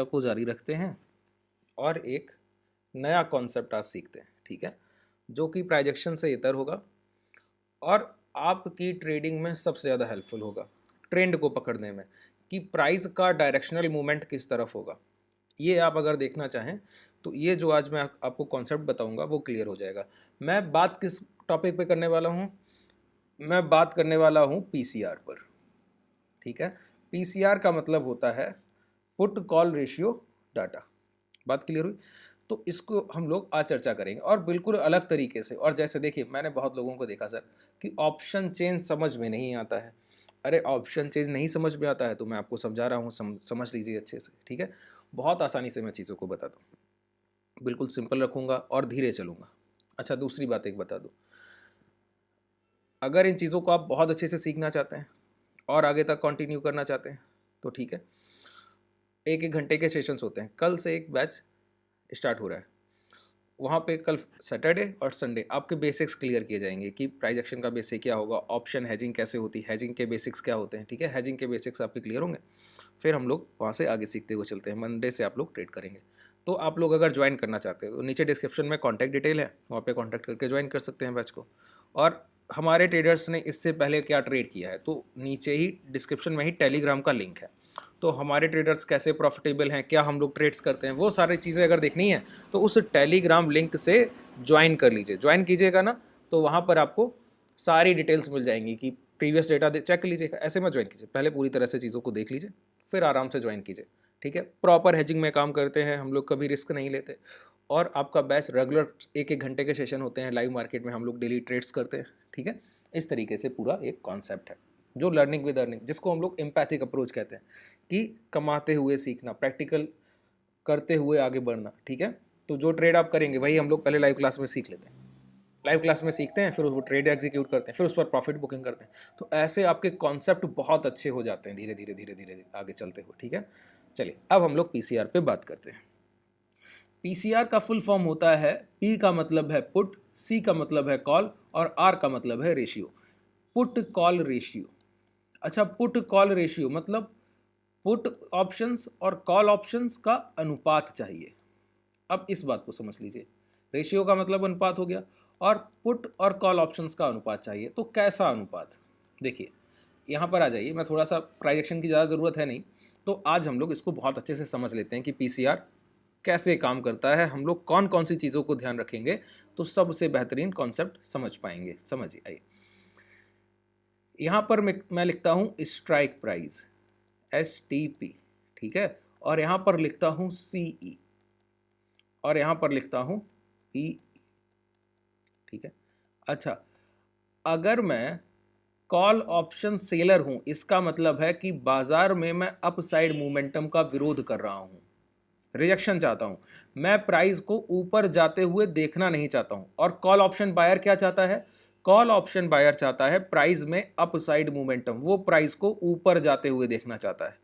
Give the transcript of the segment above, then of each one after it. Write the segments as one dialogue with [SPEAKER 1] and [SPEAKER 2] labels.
[SPEAKER 1] को जारी रखते हैं और एक नया कॉन्सेप्ट आज सीखते हैं, ठीक है, जो कि प्राइजेक्शन से इतर होगा और आपकी ट्रेडिंग में सबसे ज़्यादा हेल्पफुल होगा ट्रेंड को पकड़ने में कि प्राइस का डायरेक्शनल मूवमेंट किस तरफ होगा। ये आप अगर देखना चाहें तो ये जो आज मैं आपको कॉन्सेप्ट बताऊंगा वो क्लियर हो जाएगा। मैं बात किस टॉपिक पे करने वाला हूँ? मैं बात करने वाला हूँ पीसीआर पर, ठीक है। पीसीआर का मतलब होता है पुट कॉल रेशियो डाटा। बात क्लियर हुई? तो इसको हम लोग आज चर्चा करेंगे और बिल्कुल अलग तरीके से। और जैसे देखिए, मैंने बहुत लोगों को देखा सर कि ऑप्शन चेंज समझ में नहीं आता है। अरे ऑप्शन चेंज नहीं समझ में आता है तो मैं आपको समझा रहा हूँ, समझ लीजिए अच्छे से, ठीक है। बहुत आसानी से मैं चीज़ों को बता दूँ, बिल्कुल सिंपल रखूँगा और धीरे चलूँगा। अच्छा, दूसरी बात एक बता दूँ, अगर इन चीज़ों को आप बहुत अच्छे से सीखना चाहते हैं और आगे तक कंटिन्यू करना चाहते हैं तो ठीक है, 1-1 घंटे के सेशंस होते हैं। कल से एक बैच स्टार्ट हो रहा है, वहाँ पे कल सैटरडे और संडे आपके बेसिक्स क्लियर किए जाएंगे कि प्राइस एक्शन का बेसिक क्या होगा, ऑप्शन हेजिंग कैसे होती है, हेजिंग के बेसिक्स क्या होते हैं, ठीक है। हेजिंग के बेसिक्स आपके क्लियर होंगे, फिर हम लोग वहाँ से आगे सीखते हुए चलते हैं। मंडे से आप लोग ट्रेड करेंगे। तो आप लोग अगर ज्वाइन करना चाहते हो तो नीचे डिस्क्रिप्शन में कॉन्टैक्ट डिटेल है, वहाँ पे कॉन्टैक्ट करके ज्वाइन कर सकते हैं बैच को। और हमारे ट्रेडर्स ने इससे पहले क्या ट्रेड किया है तो नीचे ही डिस्क्रिप्शन में ही टेलीग्राम का लिंक है। तो हमारे ट्रेडर्स कैसे प्रॉफिटेबल हैं, क्या हम लोग ट्रेड्स करते हैं, वो सारी चीज़ें अगर देखनी है तो उस टेलीग्राम लिंक से ज्वाइन कर लीजिए। ज्वाइन कीजिएगा ना तो वहाँ पर आपको सारी डिटेल्स मिल जाएंगी कि प्रीवियस डेटा चेक कर लीजिएगा। ऐसे में ज्वाइन कीजिए, पहले पूरी तरह से चीज़ों को देख लीजिए, फिर आराम से ज्वाइन कीजिए, ठीक है। प्रॉपर हेजिंग में काम करते हैं हम लोग, कभी रिस्क नहीं लेते। और आपका बैच रेगुलर 1-1 घंटे के सेशन होते हैं, लाइव मार्केट में हम लोग डेली ट्रेड्स करते हैं, ठीक है। इस तरीके से पूरा एक कॉन्सेप्ट है जो लर्निंग विद अर्निंग, जिसको हम लोग एम्पैथिक अप्रोच कहते हैं कि कमाते हुए सीखना, प्रैक्टिकल करते हुए आगे बढ़ना, ठीक है। तो जो ट्रेड आप करेंगे वही हम लोग पहले लाइव क्लास में सीख लेते हैं, लाइव क्लास में सीखते हैं, फिर वो ट्रेड एग्जीक्यूट करते हैं, फिर उस पर प्रॉफिट बुकिंग करते हैं। तो ऐसे आपके कॉन्सेप्ट बहुत अच्छे हो जाते हैं धीरे धीरे धीरे धीरे आगे चलते हुए, ठीक है। चलिए अब हम लोग पीसीआर पे बात करते हैं। पीसीआर का फुल फॉर्म होता है, पी का मतलब है पुट, सी का मतलब है कॉल और आर का मतलब है रेशियो। Put call ratio. अच्छा, पुट कॉल रेशियो मतलब पुट ऑप्शंस और कॉल ऑप्शंस का अनुपात चाहिए। अब इस बात को समझ लीजिए, रेशियो का मतलब अनुपात हो गया और पुट और कॉल ऑप्शंस का अनुपात चाहिए। तो कैसा अनुपात? देखिए यहाँ पर आ जाइए, मैं थोड़ा सा प्राइजेक्शन की ज़्यादा ज़रूरत है नहीं, तो आज हम लोग इसको बहुत अच्छे से समझ लेते हैं कि पीसीआर कैसे काम करता है, हम लोग कौन कौन सी चीज़ों को ध्यान रखेंगे तो सबसे बेहतरीन कॉन्सेप्ट समझ पाएंगे। समझिए, आइए यहाँ पर मैं लिखता हूँ स्ट्राइक प्राइस STP, ठीक है, और यहाँ पर लिखता हूँ CE और यहाँ पर लिखता हूँ PE, ठीक है। अच्छा, अगर मैं कॉल ऑप्शन सेलर हूँ, इसका मतलब है कि बाजार में मैं अपसाइड मोमेंटम का विरोध कर रहा हूँ, रिजेक्शन चाहता हूँ, मैं प्राइस को ऊपर जाते हुए देखना नहीं चाहता हूँ। और कॉल ऑप्शन बायर क्या चाहता है? कॉल ऑप्शन बायर चाहता है प्राइस में अपसाइड मोमेंटम, वो प्राइस को ऊपर जाते हुए देखना चाहता है,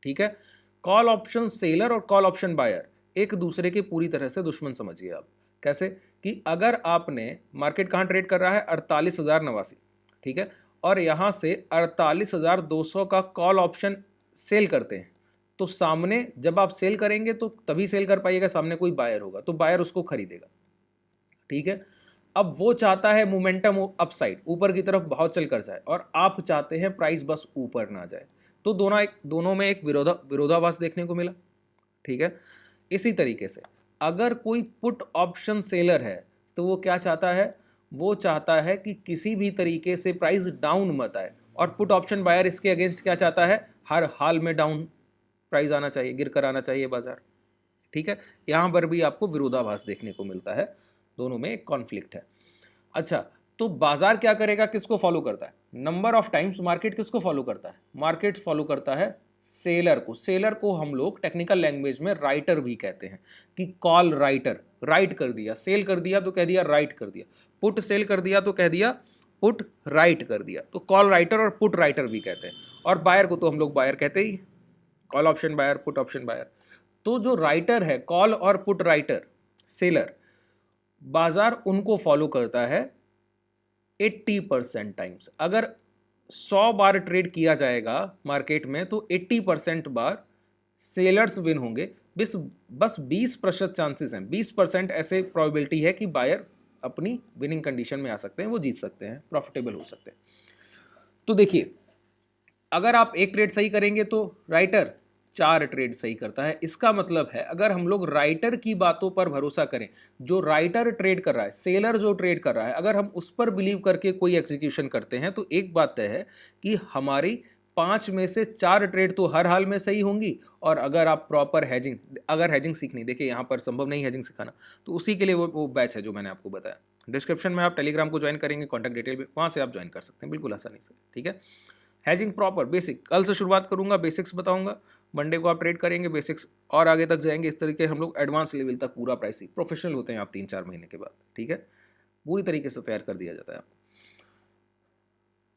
[SPEAKER 1] ठीक है। कॉल ऑप्शन सेलर और कॉल ऑप्शन बायर एक दूसरे के पूरी तरह से दुश्मन समझिए आप। कैसे? कि अगर आपने, मार्केट कहाँ ट्रेड कर रहा है? 48,089, ठीक है, और यहाँ से 48,200 का कॉल ऑप्शन सेल करते हैं, तो सामने जब आप सेल करेंगे तो तभी सेल कर पाइएगा, सामने कोई बायर होगा तो बायर उसको खरीदेगा, ठीक है। अब वो चाहता है मोमेंटम अपसाइड, ऊपर की तरफ बहुत चल कर जाए, और आप चाहते हैं प्राइस बस ऊपर ना जाए। तो दोनों में एक विरोधाभास देखने को मिला, ठीक है। इसी तरीके से अगर कोई पुट ऑप्शन सेलर है तो वो क्या चाहता है? वो चाहता है कि किसी भी तरीके से प्राइस डाउन मत आए, और पुट ऑप्शन बायर इसके अगेंस्ट क्या चाहता है? हर हाल में डाउन प्राइस आना चाहिए, गिर कर आना चाहिए बाजार, ठीक है। यहाँ पर भी आपको विरोधाभास देखने को मिलता है, दोनों में एक कॉन्फ्लिक्ट है। अच्छा, तो बाजार क्या करेगा? किसको फॉलो करता है? नंबर ऑफ टाइम्स मार्केट किसको फॉलो करता है? मार्केट फॉलो करता है सेलर को। सेलर को हम लोग टेक्निकल लैंग्वेज में राइटर भी कहते हैं, कि कॉल राइटर, राइट कर दिया, सेल कर दिया तो कह दिया राइट कर दिया, पुट सेल कर दिया तो कह दिया पुट राइट कर दिया, तो कॉल राइटर और पुट राइटर भी कहते हैं। और बायर को तो हम लोग बायर कहते ही, call option buyer, put option buyer. तो जो राइटर है, कॉल और पुट राइटर, सेलर, बाजार उनको फॉलो करता है 80% टाइम्स। अगर 100 बार ट्रेड किया जाएगा मार्केट में तो 80% बार सेलर्स विन होंगे। बस 20% चांसेस हैं, 20% ऐसे प्रोबेबिलिटी है कि बायर अपनी विनिंग कंडीशन में आ सकते हैं, वो जीत सकते हैं, प्रॉफिटेबल हो सकते हैं। तो देखिए, अगर आप एक ट्रेड सही करेंगे तो राइटर 4 ट्रेड सही करता है। इसका मतलब है अगर हम लोग राइटर की बातों पर भरोसा करें, जो राइटर ट्रेड कर रहा है, सेलर जो ट्रेड कर रहा है, अगर हम उस पर बिलीव करके कोई एग्जीक्यूशन करते हैं तो एक बात तय है कि हमारी 5 में से 4 ट्रेड तो हर हाल में सही होंगी। और अगर आप प्रॉपर हैजिंग, अगर हैजिंग सीखनी, देखिए यहाँ पर संभव नहीं हैजिंग सिखाना, तो उसी के लिए वो बैच है जो मैंने आपको बताया। डिस्क्रिप्शन में आप टेलीग्राम को ज्वाइन करेंगे, कॉन्टैक्ट डिटेल भी वहाँ से आप ज्वाइन कर सकते हैं बिल्कुल आसानी से, ठीक है। हैजिंग प्रॉपर बेसिक कल से शुरुआत करूंगा, बेसिक्स बताऊंगा। मंडे को आप ट्रेड करेंगे बेसिक्स, और आगे तक जाएंगे। इस तरीके हम लोग एडवांस लेवल तक पूरा प्राइसिंग प्रोफेशनल होते हैं आप 3-4 महीने के बाद, ठीक है। पूरी तरीके से तैयार कर दिया जाता है आपको।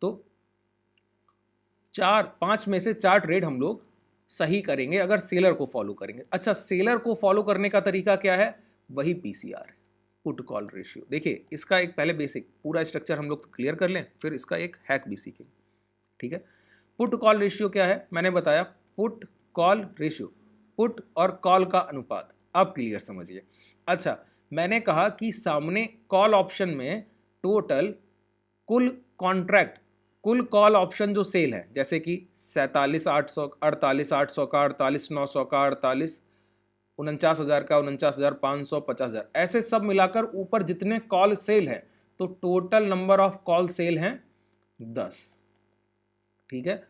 [SPEAKER 1] तो 5 में से 4 ट्रेड हम लोग सही करेंगे अगर सेलर को फॉलो करेंगे। अच्छा, सेलर को फॉलो करने का तरीका क्या है? वही पीसीआर, पुट कॉल रेशियो। देखिए, इसका एक पहले बेसिक पूरा स्ट्रक्चर हम लोग क्लियर कर लें, फिर इसका एक हैक भी सीखेंगे, ठीक है। पुट कॉल रेशियो क्या है? मैंने बताया पुट कॉल रेशियो, पुट और कॉल का अनुपात। अब क्लियर समझिए। अच्छा, मैंने कहा कि सामने कॉल ऑप्शन में टोटल कुल कॉन्ट्रैक्ट, कुल कॉल ऑप्शन जो सेल है, जैसे कि 47,800, 48,800 का, 48,900 का, 49,000 का, 49,500, 50,000, ऐसे सब मिलाकर ऊपर जितने कॉल सेल हैं, तो total number of call sell हैं 10, ठीक है।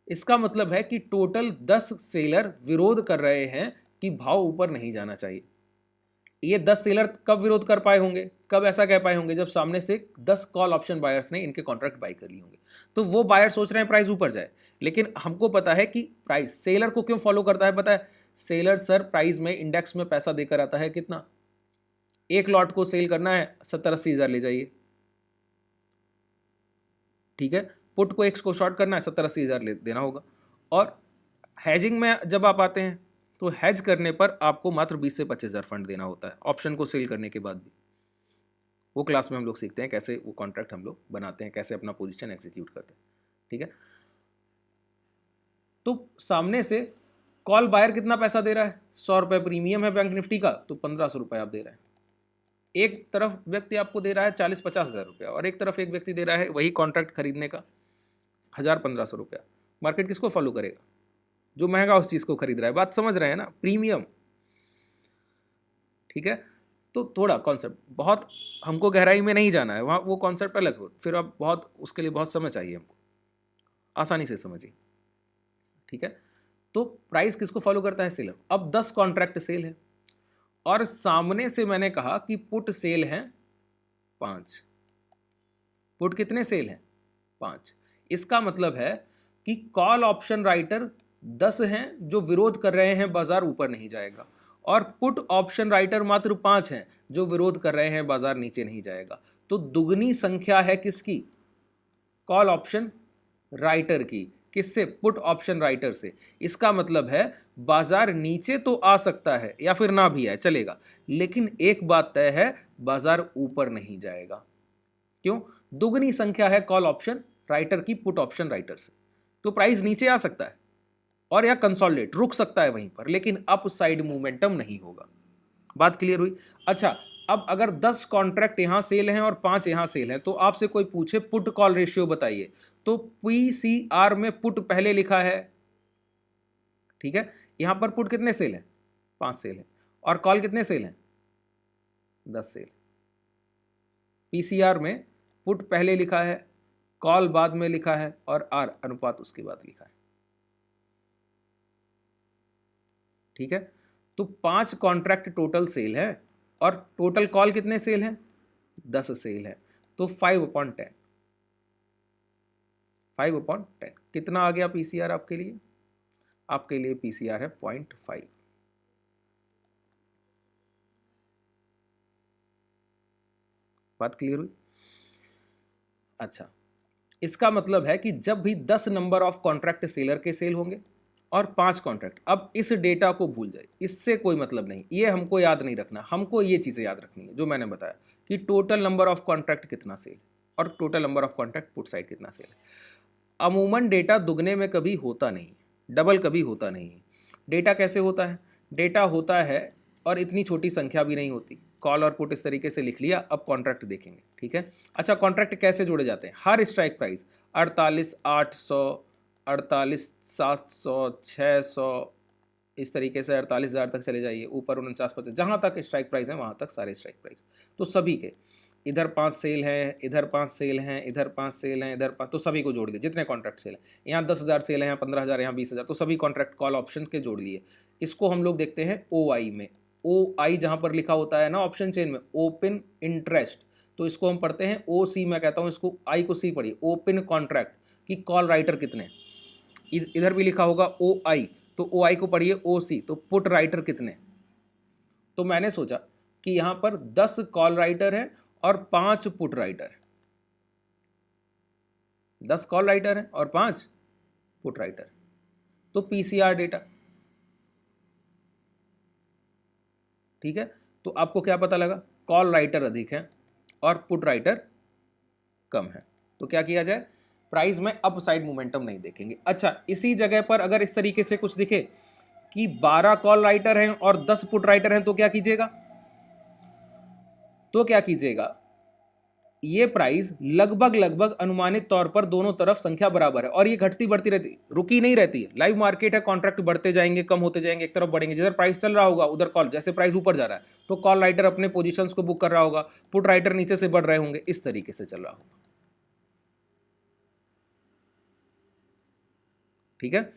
[SPEAKER 1] इसका मतलब है कि टोटल 10 सेलर विरोध कर रहे हैं कि भाव ऊपर नहीं जाना चाहिए। ये 10 सेलर कब विरोध कर पाए होंगे, कब ऐसा कह पाए होंगे? जब सामने से 10 कॉल ऑप्शन बायर्स ने इनके कॉन्ट्रैक्ट बाई कर लिए होंगे। तो वो बायर सोच रहे हैं प्राइस ऊपर जाए, लेकिन हमको पता है कि प्राइस सेलर को क्यों फॉलो करता है, पता है? सेलर सर प्राइस में इंडेक्स में पैसा देकर आता है, कितना? एक लॉट को सेल करना है 70-80 हज़ार ले जाइए, ठीक है। पुट को एक को शॉर्ट करना है 70-80 हज़ार देना होगा। और हैजिंग में जब आप आते हैं तो हैज करने पर आपको मात्र 20 से 25 हज़ार फंड देना होता है, ऑप्शन को सेल करने के बाद भी। वो क्लास में हम लोग सीखते हैं कैसे वो कॉन्ट्रैक्ट हम लोग बनाते हैं, कैसे अपना पोजीशन एग्जीक्यूट करते हैं, ठीक है। तो सामने से कॉल बायर कितना पैसा दे रहा है? 100 रुपये प्रीमियम है बैंक निफ्टी का, तो 1500 रुपये आप दे रहे हैं। एक तरफ व्यक्ति आपको दे रहा है 40-50 हज़ार रुपया, और एक तरफ एक व्यक्ति दे रहा है वही कॉन्ट्रैक्ट खरीदने का 1,000-1,500 रुपया। मार्केट किसको फॉलो करेगा? जो महंगा उस चीज़ को खरीद रहा है। बात समझ रहे हैं ना? प्रीमियम, ठीक है। तो थोड़ा कॉन्सेप्ट, बहुत हमको गहराई में नहीं जाना है वहाँ, वो कॉन्सेप्ट अलग हो, फिर अब बहुत उसके लिए बहुत समय चाहिए हमको, आसानी से समझिए, ठीक है। तो प्राइस किसको फॉलो करता है? सेलर। अब 10 कॉन्ट्रैक्ट सेल है और सामने से मैंने कहा कि पुट सेल हैं 5। पुट कितने सेल हैं? 5। इसका मतलब है कि कॉल ऑप्शन राइटर 10 हैं जो विरोध कर रहे हैं बाजार ऊपर नहीं जाएगा, और पुट ऑप्शन राइटर मात्र 5 हैं जो विरोध कर रहे हैं बाजार नीचे नहीं जाएगा। तो दुगनी संख्या है किसकी? कॉल ऑप्शन राइटर की। किससे? पुट ऑप्शन राइटर से। इसका मतलब है बाजार नीचे तो आ सकता है या फिर ना भी आए, चलेगा, लेकिन एक बात तय है, बाजार ऊपर नहीं जाएगा। क्यों? दुगनी संख्या है कॉल ऑप्शन राइटर की पुट ऑप्शन राइटर से। तो प्राइस नीचे आ सकता है और या कंसोलिडेट रुक सकता है वहीं पर, लेकिन अप साइड मूवमेंटम नहीं होगा। बात क्लियर हुई? अच्छा, अब अगर 10 कॉन्ट्रैक्ट यहां सेल हैं और 5 यहां सेल हैं, तो आपसे कोई पूछे पुट कॉल रेशियो बताइए, तो पीसीआर में पुट पहले लिखा है, ठीक है। यहां पर पुट कितने सेल हैं? 5 सेल हैं, और कॉल कितने सेल हैं? 10 सेल। पीसीआर में पुट पहले लिखा है, कॉल बाद में लिखा है, और आर अनुपात उसके बाद लिखा है, ठीक है। तो 5 कॉन्ट्रैक्ट टोटल सेल है और टोटल कॉल कितने सेल हैं? 10 सेल है। तो 5/10, 5/10 कितना आ गया पीसीआर आपके लिए? आपके लिए पीसीआर है 0.5। बात क्लियर हुई? अच्छा, इसका मतलब है कि जब भी 10 नंबर ऑफ कॉन्ट्रैक्ट सेलर के सेल होंगे और 5 कॉन्ट्रैक्ट, अब इस डेटा को भूल जाए, इससे कोई मतलब नहीं, ये हमको याद नहीं रखना। हमको ये चीज़ें याद रखनी है जो मैंने बताया कि टोटल नंबर ऑफ कॉन्ट्रैक्ट कितना सेल और total number of contract put side कितना सेल है। अमूमन डेटा दुगने में कभी होता नहीं, डबल कभी होता नहीं। डेटा कैसे होता है? डेटा होता है और इतनी छोटी संख्या भी नहीं होती। कॉल और पुट इस तरीके से लिख लिया। अब कॉन्ट्रैक्ट देखेंगे, ठीक है। अच्छा, कॉन्ट्रैक्ट कैसे जोड़े जाते हैं? हर स्ट्राइक प्राइस 48,800, 48,700, 600, इस तरीके से 48,000 तक चले जाइए, ऊपर 49,50, जहाँ तक स्ट्राइक प्राइस है वहाँ तक सारे स्ट्राइक प्राइस। तो सभी के इधर 5 सेल हैं, इधर 5 सेल हैं, इधर 5 सेल हैं, इधर 5, तो सभी को जोड़ दिए जितने कॉन्ट्रैक्ट सेल हैं। यहाँ 10,000 सेल है, यहाँ 15,000, यहाँ 20,000, तो सभी कॉन्ट्रैक्ट कॉल ऑप्शन के जोड़ लिए। इसको हम लोग देखते हैं OI में। OI जहाँ पर लिखा होता है ना ऑप्शन चेन में, ओपन इंटरेस्ट, तो इसको हम पढ़ते हैं OC। मैं कहता हूँ इसको I को C पढ़िए, ओपन कॉन्ट्रैक्ट की कॉल राइटर कितने। इधर भी लिखा होगा OI, तो OI को पढ़िए OC, तो पुट राइटर कितने। तो मैंने सोचा कि यहाँ पर 10 कॉल राइटर है और 5 पुट राइटर है। 10 कॉल राइटर है और 5 पुट राइटर, तो PCR डेटा, ठीक है। तो आपको क्या पता लगा? कॉल राइटर अधिक है और पुट राइटर कम है। तो क्या किया जाए? प्राइस में अप साइड मोमेंटम नहीं देखेंगे। अच्छा, इसी जगह पर अगर इस तरीके से कुछ दिखे कि 12 कॉल राइटर हैं और 10 पुट राइटर हैं, तो क्या कीजिएगा? ये प्राइस लगभग अनुमानित तौर पर दोनों तरफ संख्या बराबर है और ये घटती बढ़ती रहती, रुकी नहीं रहती है। लाइव मार्केट है, कॉन्ट्रैक्ट बढ़ते जाएंगे, कम होते जाएंगे, एक तरफ बढ़ेंगे। जिधर प्राइस चल रहा होगा उधर कॉल, जैसे प्राइस ऊपर जा रहा है तो कॉल राइटर अपने पोजीशंस को बुक कर रहा होगा, पुट राइटर नीचे से बढ़ रहे होंगे, इस तरीके से चल रहा होगा, ठीक है।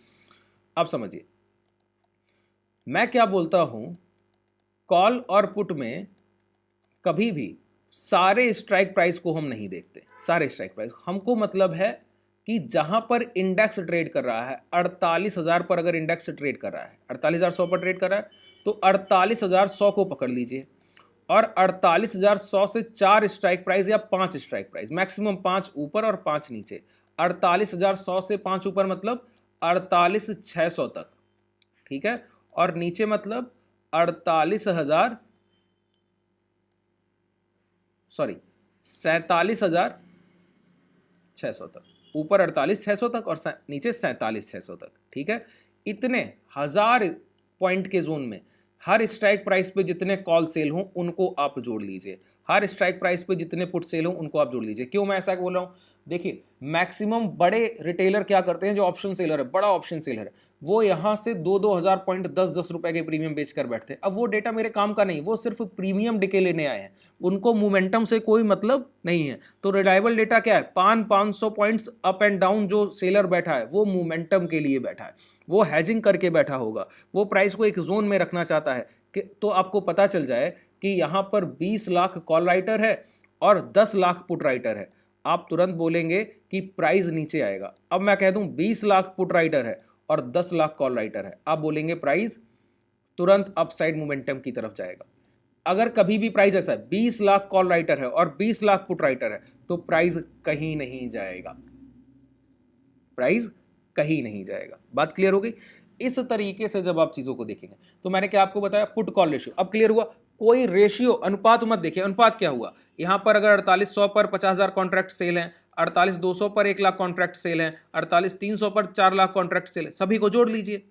[SPEAKER 1] अब समझिए मैं क्या बोलता हूं, कॉल और पुट में कभी भी सारे स्ट्राइक प्राइस को हम नहीं देखते। सारे स्ट्राइक प्राइस हमको मतलब है कि जहां पर इंडेक्स ट्रेड कर रहा है 48,000 पर, अगर इंडेक्स ट्रेड कर रहा है 48,100 पर ट्रेड कर रहा है, तो 48,100 को पकड़ लीजिए और 48,100 से 4 स्ट्राइक प्राइस या 5 स्ट्राइक प्राइस, मैक्सिमम 5 ऊपर और 5 नीचे। 48,100 से 5 ऊपर मतलब 48,600 तक, ठीक है, और नीचे मतलब 47,600 तक, ऊपर 48,600 तक और नीचे 47,600 तक, ठीक है। इतने 1000 पॉइंट के जोन में हर स्ट्राइक प्राइस पे जितने कॉल सेल हों उनको आप जोड़ लीजिए, हर स्ट्राइक प्राइस पे जितने पुट सेल हों उनको आप जोड़ लीजिए। क्यों मैं ऐसा बोल रहा हूँ? देखिए, मैक्सिमम बड़े रिटेलर क्या करते हैं, जो ऑप्शन सेलर है, बड़ा ऑप्शन सेलर है, वो यहाँ से 2-2 हज़ार पॉइंट 10-10 रुपए के प्रीमियम बेचकर बैठते हैं। अब वो डेटा मेरे काम का नहीं, वो सिर्फ प्रीमियम डिके लेने आए हैं, उनको मोमेंटम से कोई मतलब नहीं है। तो रिलायबल डेटा क्या है? 500 पॉइंट्स अप एंड डाउन जो सेलर बैठा है वो मोमेंटम के लिए बैठा है, वो हैजिंग करके बैठा होगा, वो प्राइस को एक जोन में रखना चाहता है कि तो आपको पता चल जाए कि यहाँ पर 20 लाख कॉल राइटर है और 10 लाख पुट राइटर है, आप तुरंत बोलेंगे कि प्राइस नीचे आएगा। अब मैं कह दूं 20 लाख पुट राइटर है और 10 लाख कॉल राइटर है, आप बोलेंगे प्राइस तुरंत अपसाइड मोमेंटम की तरफ जाएगा। अगर कभी भी प्राइस ऐसा है 20 लाख कॉल राइटर है और 20 लाख पुट राइटर है, तो प्राइस कहीं नहीं जाएगा, प्राइस कहीं नहीं जाएगा। बात क्लियर हो गई? इस तरीके से जब आप चीजों को देखेंगे, तो मैंने क्या आपको बताया, पुट कॉल रेशियो। अब क्लियर हुआ? कोई रेशियो अनुपात मत देखिए। अनुपात क्या हुआ? यहां पर अगर 4800 पर 50,000 कॉन्ट्रैक्ट सेल हैं, 48,200 पर 1 लाख कॉन्ट्रैक्ट सेल हैं, 48,300 पर 4 लाख कॉन्ट्रैक्ट सेल है, सभी को जोड़ लीजिए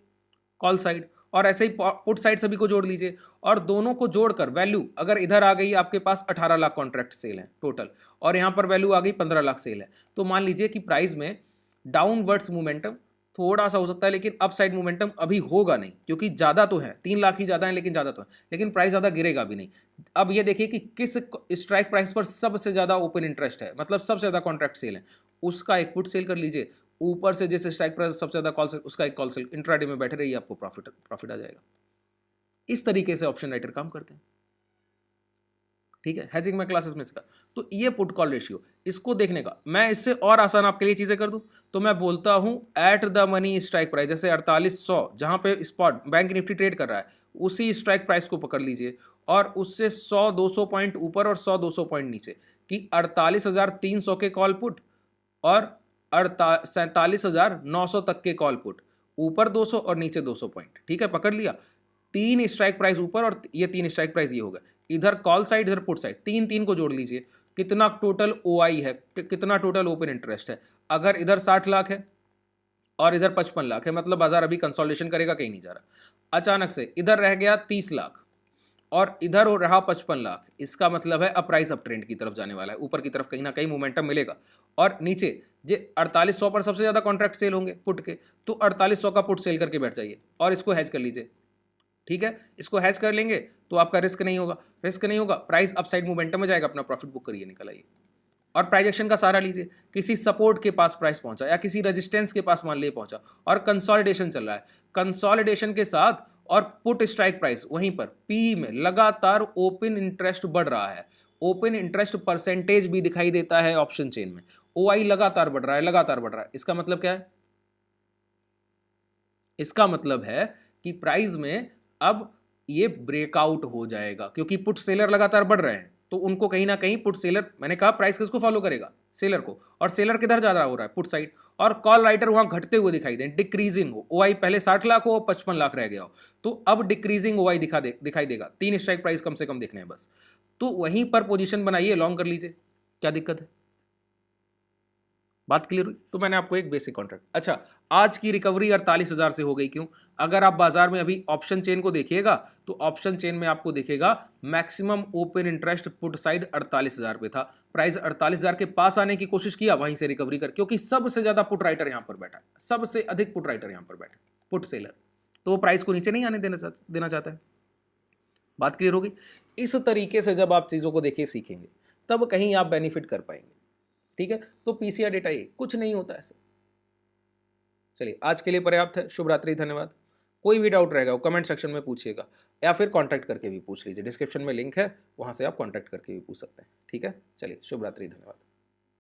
[SPEAKER 1] कॉल साइड, और ऐसे ही पुट साइड सभी को जोड़ लीजिए, और दोनों को जोड़कर वैल्यू अगर इधर आ गई, आपके पास 18 लाख कॉन्ट्रैक्ट सेल है टोटल, और यहां पर वैल्यू आ गई 15 लाख सेल है, तो मान लीजिए कि प्राइस में डाउनवर्ड्स मोमेंटम थोड़ा सा हो सकता है, लेकिन अपसाइड मोमेंटम अभी होगा नहीं, क्योंकि ज़्यादा तो है, 3 लाख ही ज़्यादा है, लेकिन ज़्यादा तो है, लेकिन प्राइस ज़्यादा गिरेगा भी नहीं। अब ये देखिए कि किस स्ट्राइक प्राइस पर सबसे ज़्यादा ओपन इंटरेस्ट है, मतलब सबसे ज़्यादा कॉन्ट्रैक्ट सेल है, उसका एक पुट सेल कर लीजिए। ऊपर से जिस स्ट्राइक प्राइस सबसे ज़्यादा कॉल सेल, उसका एक कॉल सेल, इंट्राडे में बैठे रहिए, आपको प्रॉफिट आ जाएगा। इस तरीके से ऑप्शन राइटर काम करते हैं, ठीक है। हैजिंग में क्लासेस में इसका, तो ये पुट कॉल रेशियो, इसको देखने का मैं इससे और आसान आपके लिए चीजें कर दूं, तो मैं बोलता हूं at the money strike price, जैसे 4800 जहां पे स्पॉट बैंक निफ्टी ट्रेड कर रहा है, उसी स्ट्राइक प्राइस को पकड़ लीजिए और उससे 100-200 पॉइंट ऊपर और 100-200 पॉइंट नीचे कि 48,300 के कॉल पुट और 47,900 तक के कॉल पुट, ऊपर 200 और नीचे 200 पॉइंट, ठीक है, पकड़ लिया। 3 स्ट्राइक प्राइस ऊपर और ये 3 स्ट्राइक प्राइस ये होगा, इधर कॉल साइड इधर पुट साइड, 3 को जोड़ लीजिए, कितना टोटल OI है, कितना टोटल ओपन इंटरेस्ट है। अगर इधर 60 लाख है और इधर 55 लाख है, मतलब बाजार अभी कंसोलिडेशन करेगा, कहीं नहीं जा रहा। अचानक से इधर रह गया 30 लाख और इधर हो रहा 55 लाख, इसका मतलब है अब प्राइस अप ट्रेंड की तरफ जाने वाला है, ऊपर की तरफ कहीं ना कहीं मोमेंटम मिलेगा। और नीचे जे 4800 पर सबसे ज़्यादा कॉन्ट्रैक्ट सेल होंगे पुट के, तो 4800 का पुट सेल करके बैठ जाइए और इसको हैज कर लीजिए। ठीक है, इसको हैज कर लेंगे तो आपका रिस्क नहीं होगा, रिस्क नहीं होगा, प्राइस अपसाइड मोमेंटम में जाएगा, अपना प्रॉफिट बुक करिए, निकल आइए। और प्राइस एक्शन का सहारा लीजिए, किसी सपोर्ट के पास प्राइस पहुंचा या किसी रेजिस्टेंस के पास मान लिए पहुंचा और कंसोलिडेशन चल रहा है, कंसोलिडेशन के साथ और पुट स्ट्राइक प्राइस वहीं पर पी में लगातार ओपन इंटरेस्ट बढ़ रहा है, ओपन इंटरेस्ट परसेंटेज भी दिखाई देता है ऑप्शन चेन में, ओआई लगातार बढ़ रहा है, लगातार बढ़ रहा है। इसका मतलब क्या है? इसका मतलब है कि प्राइस में अब ये ब्रेकआउट हो जाएगा, क्योंकि पुट सेलर लगातार बढ़ रहे हैं, तो उनको कहीं ना कहीं पुट सेलर, मैंने कहा प्राइस किसको फॉलो करेगा? सेलर को। और सेलर किधर ज्यादा हो रहा है? Put side. और कॉल राइटर वहां घटते हुए दिखाई दें, डिक्रीजिंग हो, ओआई पहले 60 लाख हो 55 लाख रह गया हो, तो अब डिक्रीजिंग ओआई दिखाई देगा, 3 स्ट्राइक प्राइस कम से कम देखने हैं बस, तो वहीं पर पोजीशन बनाइए, लॉन्ग कर लीजिए, क्या दिक्कत है? बात क्लियर हुई? तो मैंने आपको एक बेसिक कॉन्ट्रैक्ट। अच्छा, आज की रिकवरी 48,000 से हो गई, क्यों? अगर आप बाजार में अभी ऑप्शन चेन को देखिएगा तो ऑप्शन चेन में आपको दिखेगा maximum open interest put side 48,000 पे था, प्राइस 48,000 के पास आने की कोशिश किया, वहीं से रिकवरी कर, क्योंकि सबसे ज्यादा पुट राइटर यहां पर बैठा है, सबसे अधिक पुट राइटर यहां पर बैठा, पुट सेलर, तो वो प्राइस को नीचे नहीं आने देना चाहता है। बात क्लियर होगी? इस तरीके से जब आप चीजों को देखिए, सीखेंगे, तब कहीं आप बेनिफिट कर पाएंगे। ठीक है, तो पीसीआर डेटा ये कुछ नहीं होता है। चलिए, आज के लिए पर्याप्त है। शुभ रात्रि, धन्यवाद। कोई भी डाउट रहेगा वो कमेंट सेक्शन में पूछिएगा, या फिर कांटेक्ट करके भी पूछ लीजिए, डिस्क्रिप्शन में लिंक है, वहां से आप कांटेक्ट करके भी पूछ सकते हैं। ठीक है, चलिए, शुभ रात्रि, धन्यवाद।